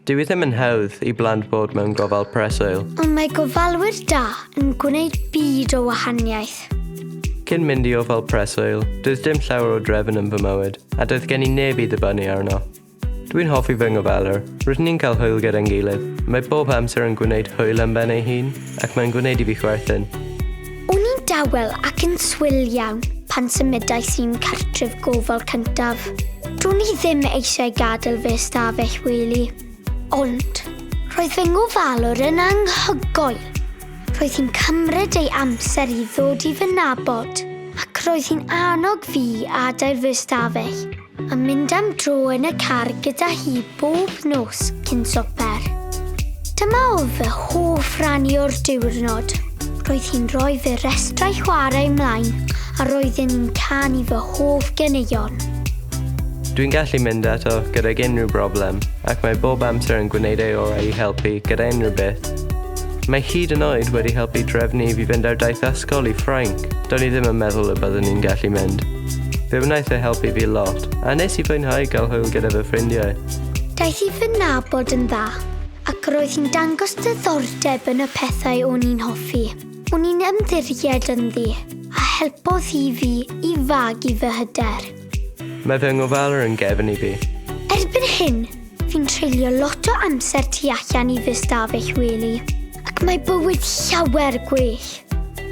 Dyw e ddim yn hawdd I blant bod mewn gofal preswyl. Ond mae gofalwyr da yn gwneud byd o wahaniaeth. Cyn mynd I ofal preswyl, doedd dim llawer o drefn yn fy mywyd, a doedd gen I neb I ddibynnu arno. Dwi'n hoffi fy ngofalwr. Rydyn ni'n cael hwyl gyda'n gilydd. Mae bob amser yn gwneud hwyl am ben ei hun, ac mae'n gwneud I fi chwerthin. O'n i'n dawel ac yn swil iawn pan symudais i'n cartref gofal cyntaf. Do'n I ddim eisiau gadael fy ystafell wely. Ond, roedd fy ngofalwr yn anghygoel. Roedd hi'n cymryd ei amser I ddod I fy nabod, ac roedd hi'n annog fi adael fy ystafell, a mynd am dro yn y car gyda hi bob nos cyn swper. Dyma oedd fy hoff rannu o'r diwrnod. Roedd hi'n rhoi fy restrau chwarae ymlaen, a roedden ni'n canu fy hoff ganeuon. Dwi'n gallu mynd eto gydag unrhyw broblem, ac mae bob amser yn gwneud ei orau I helpu gyda unrhyw beth. Mae hyd yn oed wedi helpu drefnu I fi fynd ar daith ysgol I Ffrainc. Do'n I ddim yn meddwl y byddwn ni'n gallu mynd. Fe wnaeth e helpu fi lot, a nes I fwynhau gael hwyl gyda fy ffrindiau. Daeth I fy nabod yn dda, ac roedd hi'n dangos diddordeb yn y pethau o'n i'n hoffi. O'n i'n ymddiried ynddi, a helpodd hi fi I fagu fy hyder. Mae fy ngofalwr yn gefn I fi. Erbyn hyn, fi'n treulio lot o amser tu allan I fy stafell wely, ac mae bywyd llawer gwell.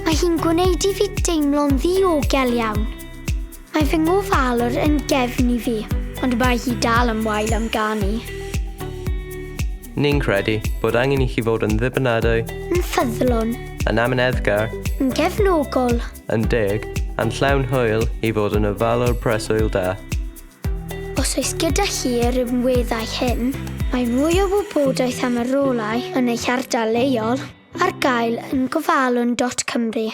Mae hi'n gwneud I fi deimlo'n ddiogel iawn. Mae fy ngofalwr yn gefn I fi, ond mae hi dal yn wael am ganu. Ni'n credu bod angen I chi fod yn ddibynadwy, Yn ffyddlon, yn amyneddgar, yn gefnogol, yn deg, a'n llawn hwyl I fod yn ofalwr preswyl da. Os oes gyda chi yr ymweddau hyn, mae mwy o wybodaeth am y rolau yn eich ardal leol ar gael yn gofalwn.cymru.